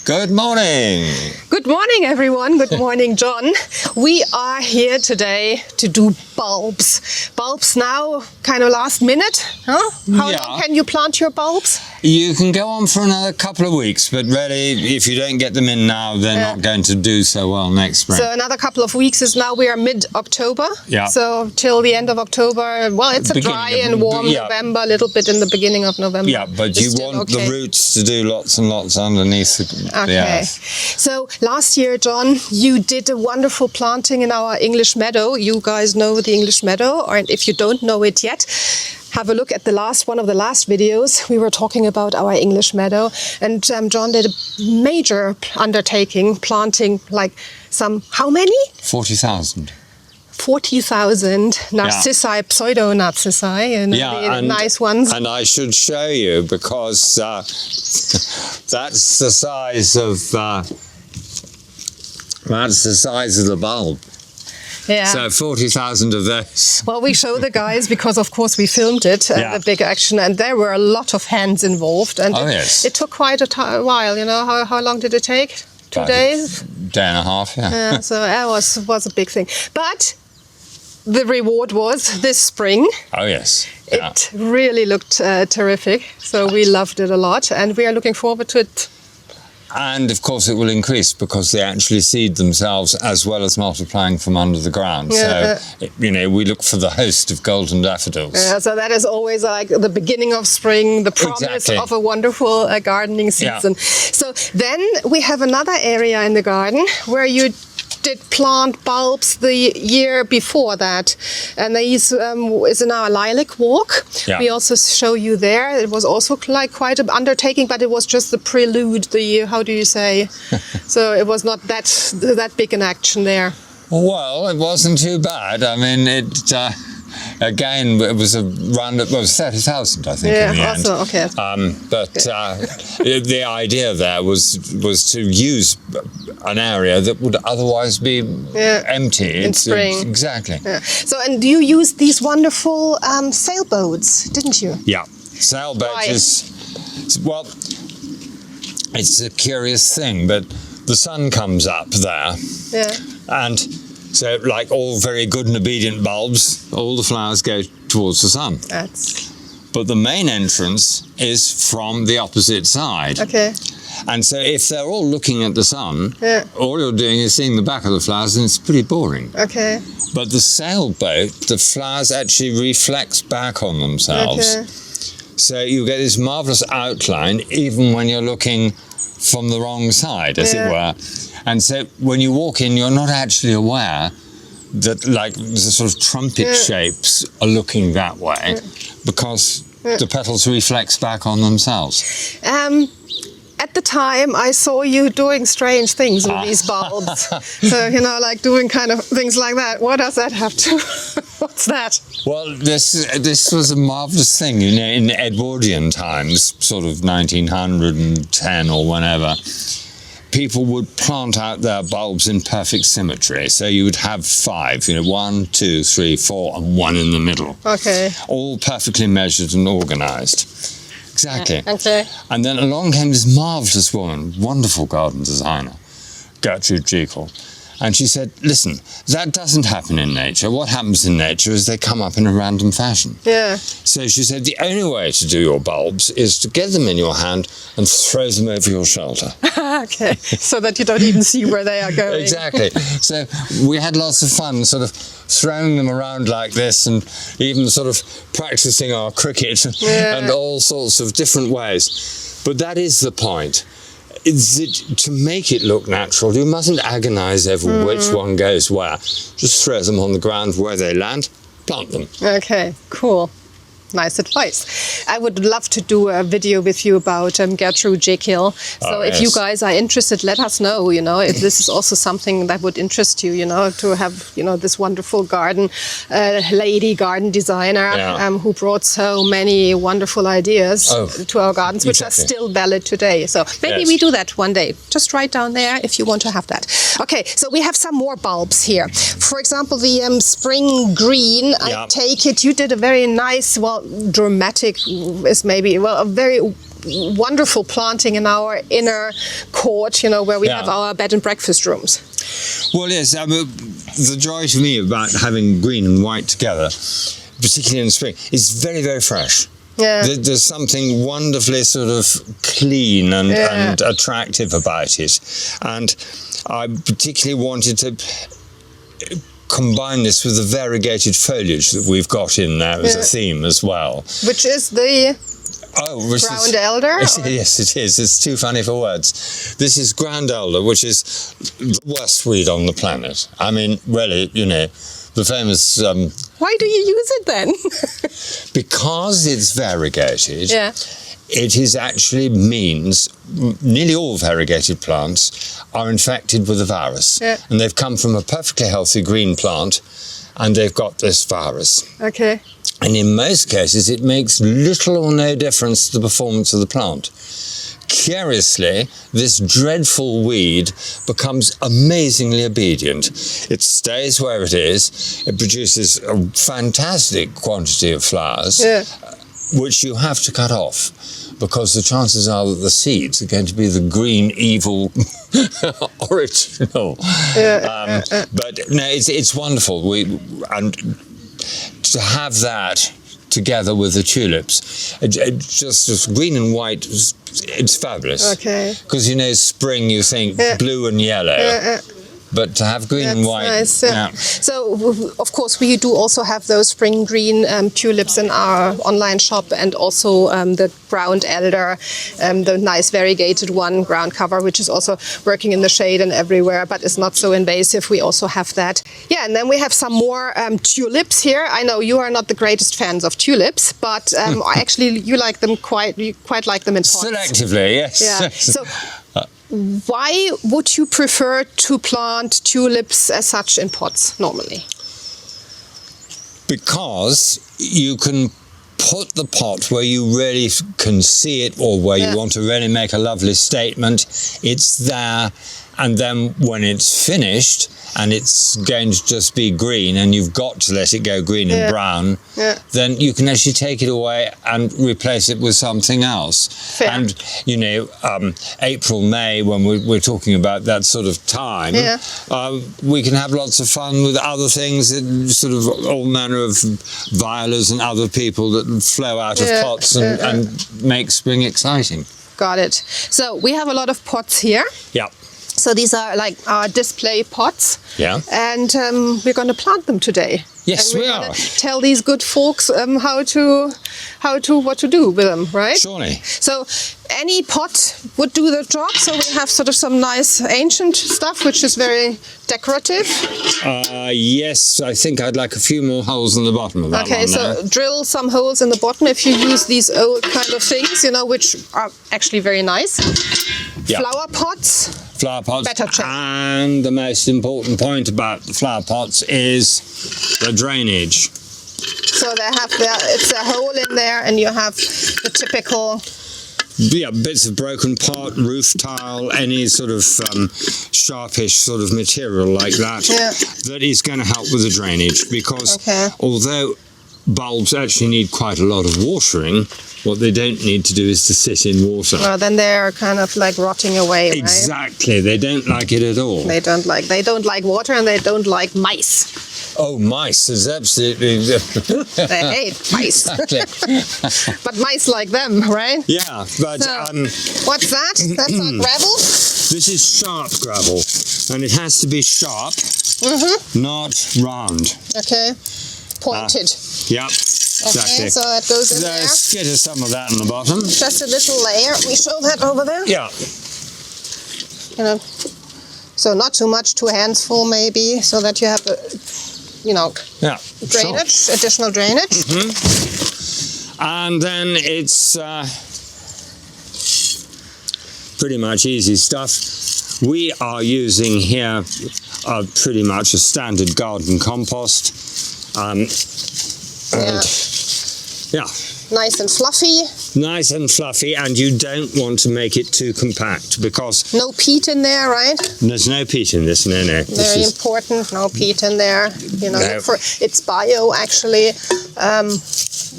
Good morning. Good morning, everyone. Good morning, John. We are here today to do bulbs. Bulbs now, kind of last minute, huh? How long can you plant your bulbs? You can go on for another couple of weeks, but really, if you don't get them in now, they're not going to do so well next spring. So another couple of weeks is now we are mid-October. Yeah. So till the end of October, well, it's a dry and warm November, a little bit in the beginning of November. Yeah, but you want the roots to do lots and lots underneath the earth. So last year, John, you did a wonderful planting in our English meadow. You guys know the English meadow, or if you don't know it yet, have a look at one of the last videos. We were talking about our English meadow, and John did a major undertaking, planting like how many? 40,000. 40,000 narcissi, pseudo-narcissi, and the nice ones. And I should show you, because that's the size of the bulb. Yeah. So 40,000 of those. Well, we show the guys because, of course, we filmed it, the big action, and there were a lot of hands involved. And it took quite a while. You know, how long did it take? 2 days? Day and a half, yeah. So that was a big thing. But the reward was this spring. Oh, yes. Yeah. It really looked terrific. So we loved it a lot, and we are looking forward to it. And of course it will increase because they actually seed themselves as well as multiplying from under the ground. So, you know, we look for the host of golden daffodils. Yeah, so that is always like the beginning of spring, the promise of a wonderful gardening season. Yeah. So then we have another area in the garden where you did plant bulbs the year before that, and these is in our lilac walk. We also show you there. It was also like quite an undertaking, but it was just the prelude, how do you say? So it was not that big an action there. Well, it wasn't too bad. I mean, again, it was around, it was 30,000, I think, in the end. Okay. But the idea there was to use an area that would otherwise be empty. In spring. Exactly. Yeah. So, and you used these wonderful sailboats, didn't you? Yeah. Sailboat is, well, it's a curious thing, but the sun comes up there. Yeah. And so, like all very good and obedient bulbs, all the flowers go towards the sun. But the main entrance is from the opposite side. Okay. And so if they're all looking at the sun, all you're doing is seeing the back of the flowers, and it's pretty boring. Okay. But the sailboat, the flowers actually reflect back on themselves. Okay. So you get this marvellous outline even when you're looking from the wrong side, as it were. And so when you walk in, you're not actually aware that like the sort of trumpet shapes are looking that way because the petals reflect back on themselves. At the time, I saw you doing strange things with these bulbs. So, you know, like doing kind of things like that. What does that have to... What's that? Well, this was a marvellous thing, you know, in Edwardian times, sort of 1910 or whenever. People would plant out their bulbs in perfect symmetry. So you would have 5, you know, 1, 2, 3, 4, and 1 in the middle. Okay. All perfectly measured and organised. Exactly. Okay. And then along came this marvellous woman, wonderful garden designer, GERTRUDE JEKYLL. And she said, listen, that doesn't happen in nature. What happens in nature is they come up in a random fashion. Yeah. So she said, the only way to do your bulbs is to get them in your hand and throw them over your shoulder. Okay, so that you don't even see where they are going. Exactly. So we had lots of fun sort of throwing them around like this and even sort of practicing our cricket and all sorts of different ways. But that is the point. Is that to make it look natural, you mustn't agonise over which one goes where. Just throw them on the ground where they land, plant them. Okay, cool. Nice advice. I would love to do a video with you about GERTRUDE JEKYLL. So if you guys are interested, let us know, you know, if this is also something that would interest you, you know, to have, you know, this wonderful garden designer who brought so many wonderful ideas to our gardens, which are still valid today. So maybe we do that one day. Just write down there if you want to have that. Okay, so we have some more bulbs here. For example, the spring green, I take it you did a very nice, well, dramatic is maybe, well, a very wonderful planting in our inner court, you know, where we have our bed and breakfast rooms. Well, yes, the joy to me about having green and white together, particularly in the spring, is very, very fresh. Yeah. There's something wonderfully sort of clean and attractive about it. And I particularly wanted to combine this with the variegated foliage that we've got in there as a theme as well. Which is the ground elder? Yes, it is. It's too funny for words. This is ground elder, which is the worst weed on the planet. I mean, really, you know, the famous... Why do you use it then? Because it's variegated, it is actually means nearly all variegated plants are infected with a virus. Yeah. And they've come from a perfectly healthy green plant and they've got this virus. Okay. And in most cases, it makes little or no difference to the performance of the plant. Curiously, this dreadful weed becomes amazingly obedient. It stays where it is. It produces a fantastic quantity of flowers, which you have to cut off, because the chances are that the seeds are going to be the green, evil original. But no, it's wonderful. And to have that together with the tulips, just green and white, it's fabulous. Okay. Because, you know, spring you think blue and yellow. But to have green and white... Nice, So, of course, we do also have those spring green tulips in our online shop, and also the ground elder, the nice variegated one, ground cover, which is also working in the shade and everywhere, but is not so invasive. We also have that. Yeah, and then we have some more tulips here. I know you are not the greatest fans of tulips, but actually you like them you quite like them in pots. Selectively, yes. Yeah. So, why would you prefer to plant tulips as such in pots normally? Because you can put the pot where you really can see it, or where you want to really make a lovely statement. It's there, and then when it's finished and it's going to just be green and you've got to let it go green and brown, then you can actually take it away and replace it with something else. Fair. And, you know, April, May, when we're talking about that sort of time, we can have lots of fun with other things, sort of all manner of violas and other people that flow out of pots and make spring exciting. Got it. So we have a lot of pots here. Yeah. So these are like our display pots. Yeah. And we're going to plant them today. Yes, and we are. are. Tell these good folks what to do with them, right? Surely. So any pot would do the job. So we have sort of some nice ancient stuff, which is very decorative. Yes, I think I'd like a few more holes in the bottom of that one. Okay, so drill some holes in the bottom if you use these old kind of things, you know, which are actually very nice. Yeah. Flower pots. Flower pots. Better check. And the most important point about the flower pots is the drainage. So they have it's a hole in there, and you have the typical... Yeah, bits of broken pot, roof tile, any sort of sharpish sort of material like that, that is going to help with the drainage, because although bulbs actually need quite a lot of watering, what they don't need to do is to sit in water. Well, then they're kind of like rotting away, right? Exactly. They don't like it at all. They don't like water, and they don't like mice. Oh, mice is absolutely... They hate mice. But mice like them, right? Yeah, but... So, what's that? That's our gravel? This is sharp gravel, and it has to be sharp, not round. Okay. Pointed. Yep, exactly. Okay, so it goes in there. Let's get us some of that in the bottom. Just a little layer. We show that over there. Yeah. You know, so not too much, 2 hands full maybe, so that you have drainage, additional drainage. And then it's pretty much easy stuff. We are using here pretty much a standard garden compost. Nice and fluffy. Nice and fluffy, and you don't want to make it too compact, because... No peat in there, right? There's no peat in this, no. Very important, no peat in there. You know, it's bio, actually.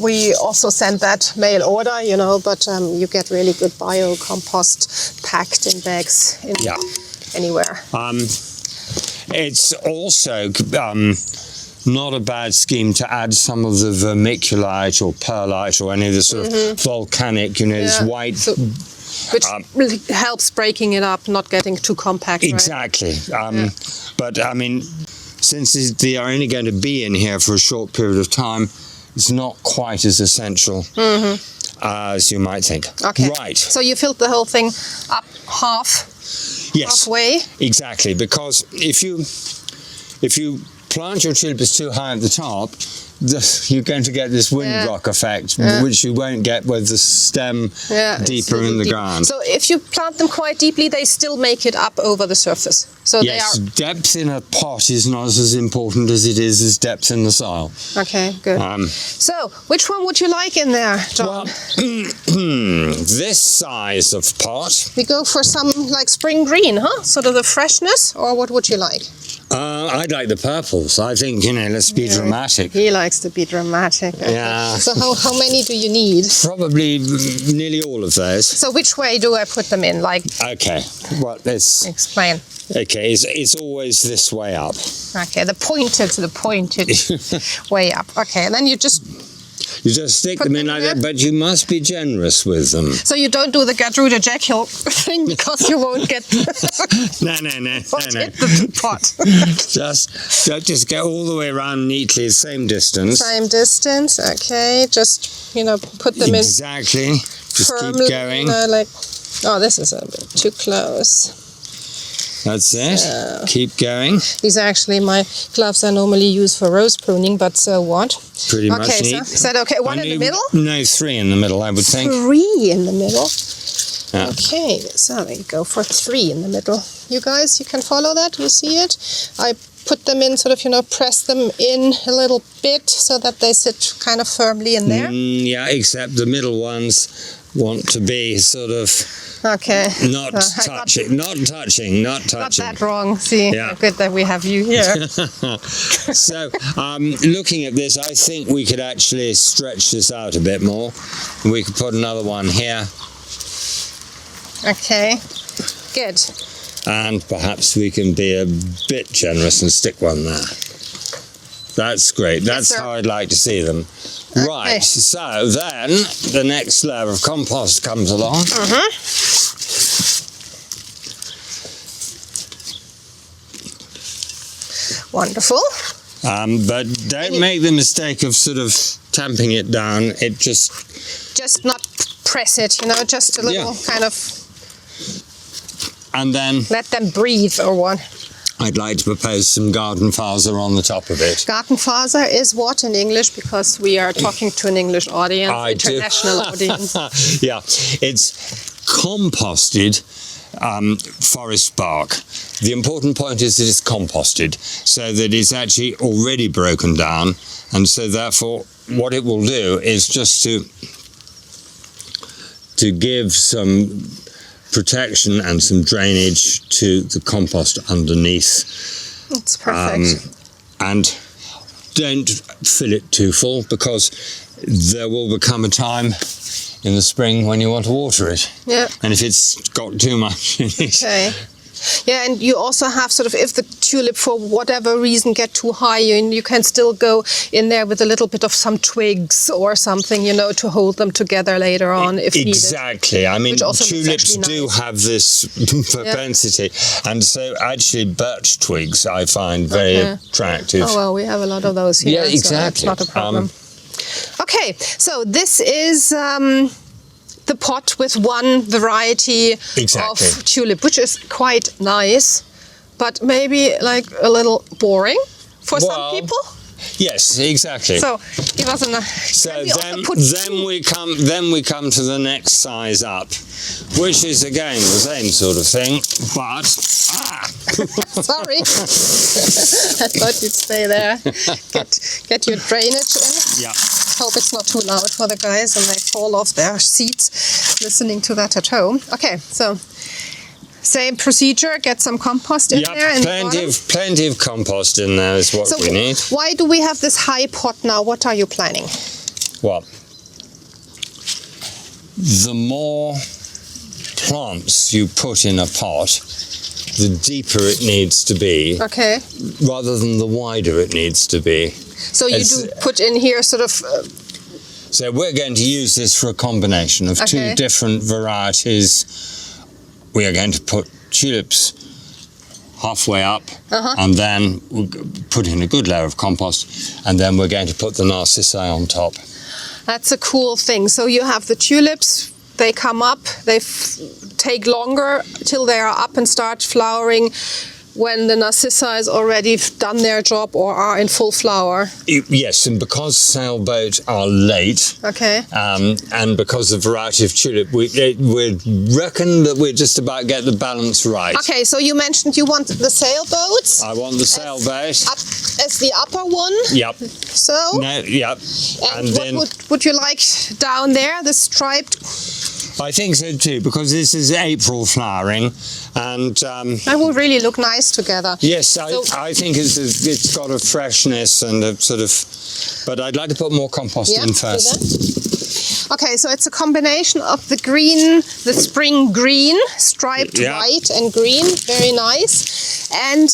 we also send that mail order, you know, but you get really good biocompost packed in bags anywhere. It's also not a bad scheme to add some of the vermiculite or perlite or any of the sort of volcanic, you know, this white... which really helps breaking it up, not getting too compact. Exactly. Right? But, I mean, since they are only going to be in here for a short period of time, it's not quite as essential as you might think. Okay. Right. So you filled the whole thing up halfway? Exactly. Because if you plant your tulips too high at the top, you're going to get this windrock effect, which you won't get with the stem deeper in the ground. So if you plant them quite deeply, they still make it up over the surface. So yes, depth in a pot is not as important as it is as depth in the soil. Okay, good. So which one would you like in there, John? Well, this size of pot. We go for some like spring green, huh? Sort of the freshness, or what would you like? I'd like the purples. I think, you know, let's be dramatic. He likes to be dramatic. Okay. Yeah. So how many do you need? Probably nearly all of those. So which way do I put them in? Like. Okay. Well, let's explain. Okay, it's always this way up. Okay, the pointed way up. Okay, and then you just stick them in like that, but you must be generous with them. So you don't do the GERTRUDE JEKYLL thing because you won't get no. hit the pot. just go all the way around neatly, same distance. Same distance, okay. Just, you know, put them exactly. in Just firmly, keep going. you know, like, oh, this is a bit too close. That's it. Keep going. These are actually my gloves I normally use for rose pruning, but so what? Pretty much neat. neat. Is that okay? One in the middle? No, 3 in the middle, I would think. 3 in the middle? Yeah. Okay, so we go for 3 in the middle. You guys, you can follow that? You see it? I put them in, sort of, you know, press them in a little bit so that they sit kind of firmly in there. Yeah, except the middle ones want to be sort of not touching. Got that wrong. See, good that we have you here. So, looking at this, I think we could actually stretch this out a bit more. We could put another one here. Okay, good. And perhaps we can be a bit generous and stick one there. That's great. That's how I'd like to see them. Okay. Right, so then the next layer of compost comes along. Wonderful. But don't make the mistake of sort of tamping it down. It just not press it, you know, just a little kind of. And then let them breathe, or what? I'd like to propose some garden faser on the top of it. Garden faser is what in English? Because we are talking to an English audience, international audience. Yeah, it's composted forest bark. The important point is that it's composted, so that it's actually already broken down, and so therefore what it will do is just to give some protection and some drainage to the compost underneath. That's perfect. And don't fill it too full, because there will become a time in the spring when you want to water it. Yeah. And if it's got too much in it. Okay. Yeah, and you also have sort of, if the tulip for whatever reason get too high, you can still go in there with a little bit of some twigs or something, you know, to hold them together later on if needed. Exactly. I mean, tulips do have this propensity. And so actually birch twigs I find very attractive. Oh, well, we have a lot of those here. Yeah, exactly. So that's not a problem. Okay, so this is the pot with one variety of tulip, which is quite nice, but maybe like a little boring for some people. Yes, exactly. So give us a. So then we come to the next size up, which is again the same sort of thing, but sorry, I thought you'd stay there. Get your drainage in. Yeah. Hope it's not too loud for the guys and they fall off their seats listening to that at home. Okay, so same procedure, get some compost in there. Plenty of compost in there is what we need. Why do we have this high pot now? What are you planning? Well, the more plants you put in a pot, the deeper it needs to be, Okay. rather than the wider it needs to be. So you do put in here sort of... So we're going to use this for a combination of two different varieties. We are going to put tulips halfway up, and then we'll put in a good layer of compost, and then we're going to put the narcissi on top. That's a cool thing. So you have the tulips, they come up, they take longer till they are up and start flowering when the narcissi has already done their job or are in full flower. Yes, and because sailboat are late, and because the variety of tulip, we reckon that we're just about get the balance right. Okay, so you mentioned you want the sailboats. I want the sailboat. As the upper one? Yep. So? No, yep. And then would you like down there, the striped? I think so too, because this is April flowering, and that will really look nice together. Yes, I think it's got a freshness and a sort of, but I'd like to put more compost in first. Okay, so it's a combination of the green, the spring green, striped white and green, very nice, and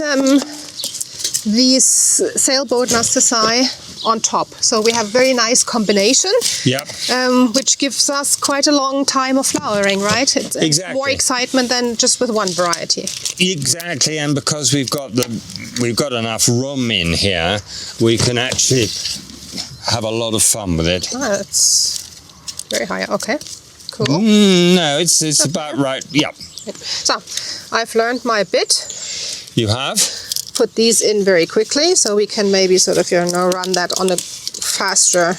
these sailboat narcissi on top. So we have very nice combination, which gives us quite a long time of flowering, right? It's more excitement than just with one variety. Exactly, and because we've got enough room in here, we can actually have a lot of fun with it. Oh, that's very high. Okay, cool. No, it's about right. Yeah. So I've learned my bit. You have? Put these in very quickly, so we can maybe sort of run that on a faster.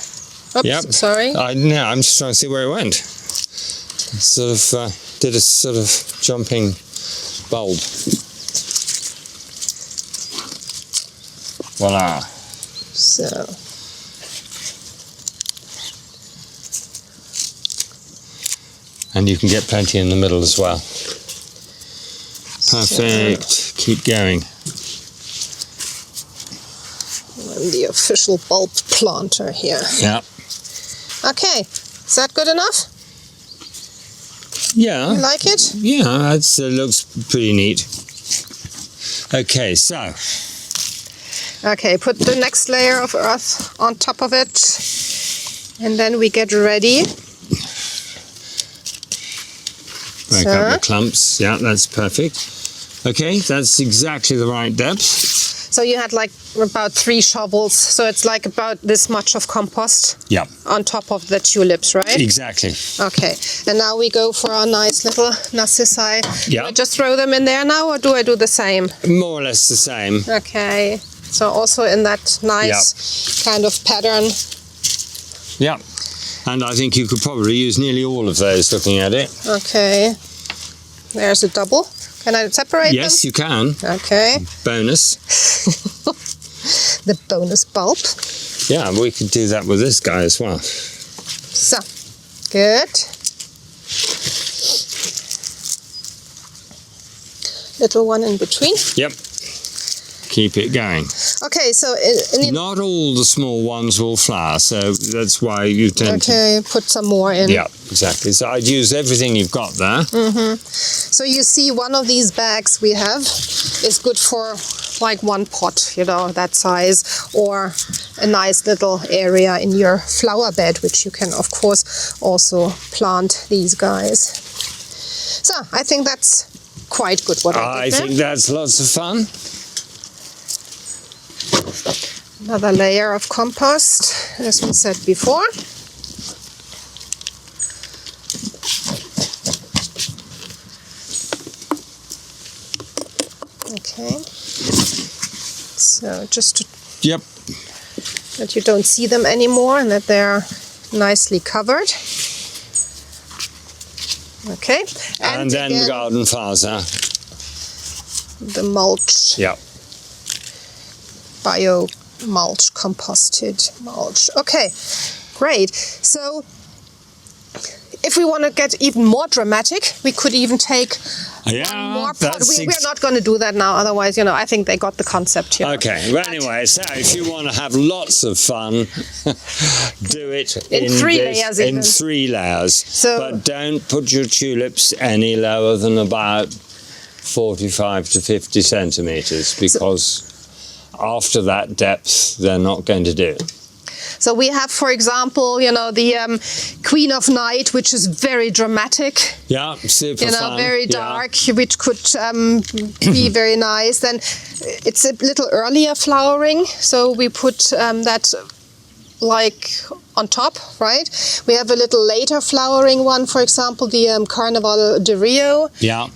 Oops, sorry. I'm just trying to see where it went. Sort of did a sort of jumping bulb. Voila. So. And you can get plenty in the middle as well. Perfect. So. Keep going. The official bulb planter here. Yeah. Okay, is that good enough? Yeah. You like it? Yeah, it looks pretty neat. Okay, so. Okay, put the next layer of earth on top of it, and then we get ready. Break up the clumps. Yeah, that's perfect. Okay, that's exactly the right depth. So you had like about 3 shovels, so it's like about this much of compost on top of the tulips, right? Exactly. Okay, and now we go for our nice little narcissi. Yeah. Do I just throw them in there now, or do I do the same? More or less the same. Okay, so also in that nice kind of pattern. Yeah, and I think you could probably use nearly all of those looking at it. Okay, there's a double. Can I separate them? Yes, you can. Okay. Bonus. The bonus bulb. Yeah, we could do that with this guy as well. So, good. Little one in between. Yep. Keep it going. Okay, so... Not all the small ones will flower, so that's why you tend to... Okay, put some more in. Yeah, exactly. So I'd use everything you've got there. So you see one of these bags we have is good for like one pot, that size, or a nice little area in your flower bed, which you can, of course, also plant these guys. So I think that's quite good what I did there. think that's lots of fun. Another layer of compost, as we said before. Okay. So just to that you don't see them anymore and that they're nicely covered. Okay. And then the garden flowers. The mulch. Yeah. Bio mulch, composted mulch. Okay, great. So if we want to get even more dramatic, we could even take yeah, more pot. We're not going to do that now, otherwise, I think they got the concept here. Okay, well, anyway, so if you want to have lots of fun, do it in 3 layers. In 3 layers. So, but don't put your tulips any lower than about 45 to 50 centimeters, because after that depth, they're not going to do. So we have, for example, the Queen of Night, which is very dramatic. Yeah, super fun. Very dark, which could be very nice. Then it's a little earlier flowering, so we put that like on top, right? We have a little later flowering one, for example, the Carnaval de Rio. Yeah.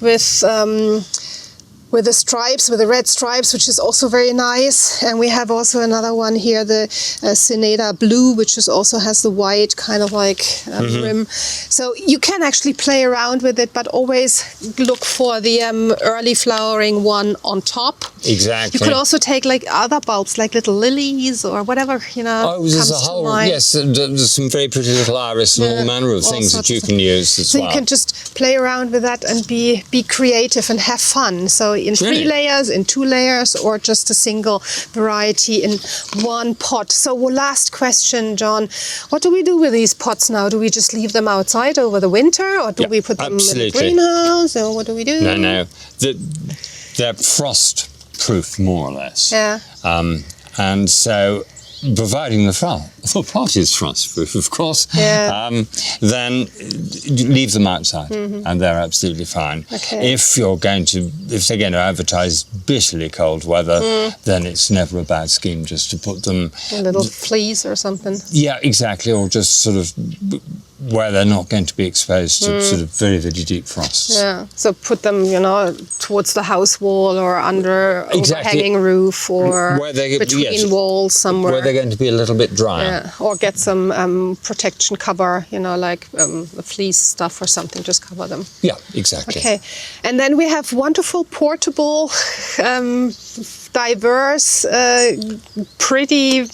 With the stripes, with the red stripes, which is also very nice. And we have also another one here, the Cineda Blue, which also has the white kind of like rim. So you can actually play around with it, but always look for the early flowering one on top. Exactly. You could also take like other bulbs, like little lilies or whatever, Oh, there's a whole, yes, there's some very pretty little iris and all manner of things that you can use as well. So you can just play around with that and be creative and have fun. So in 3 layers, in 2 layers, or just a single variety in 1 pot. So last question, John, what do we do with these pots now? Do we just leave them outside over the winter, or do we put them in the greenhouse, or what do we do? No. They're frost-proof, more or less. Yeah. And so, providing the pot is frost-proof, of course, then leave them outside, and they're absolutely fine. Okay. If they're going to advertise bitterly cold weather, then it's never a bad scheme just to put them... A little fleece or something. Yeah, exactly, or just sort of where they're not going to be exposed to sort of very, very deep frosts. Yeah, so put them, towards the house wall or under overhanging roof, or between walls somewhere. Where they're going to be a little bit drier. Yeah, or get some protection cover, like the fleece stuff or something, just cover them. Yeah, exactly. Okay, and then we have wonderful portable, diverse, pretty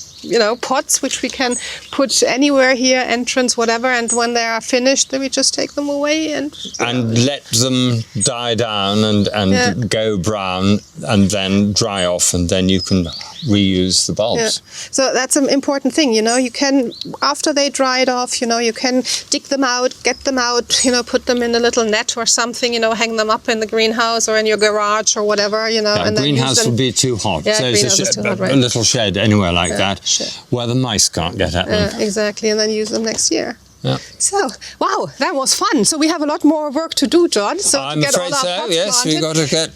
pots which we can put anywhere here, entrance, whatever, and when they are finished, then we just take them away and let them die down and go brown, and then dry off, and then you can reuse the bulbs. Yeah. So that's an important thing, you can, after they dried off, you can dig them out, get them out, put them in a little net or something, hang them up in the greenhouse or in your garage or whatever, and then greenhouse would be too hot. Yeah, so it's a little shed anywhere like that, where the mice can't get at them. Exactly, and then use them next year. Yeah. So, wow, that was fun. So we have a lot more work to do, John. So I'm afraid so, yes, we've got to get...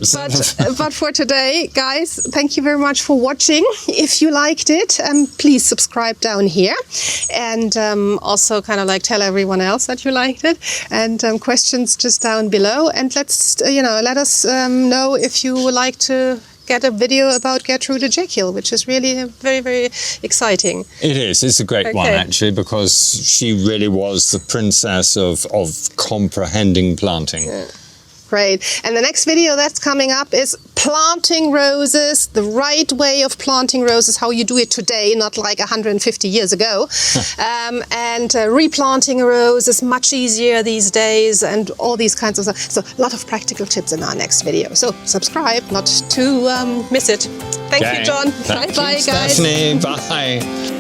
But for today, guys, thank you very much for watching. If you liked it, please subscribe down here. And also kind of like tell everyone else that you liked it. And questions just down below. And let us know if you would like to get a video about Gertrude Jekyll, which is really very, very exciting. It is. It's a great one, actually, because she really was the princess of comprehending planting. Yeah. Great. And the next video that's coming up is planting roses, the right way of planting roses, how you do it today, not like 150 years ago. And replanting a rose is much easier these days, and all these kinds of stuff. So a lot of practical tips in our next video. So subscribe not to miss it. Thank you, John. Bye-bye, guys. Stephanie. Bye.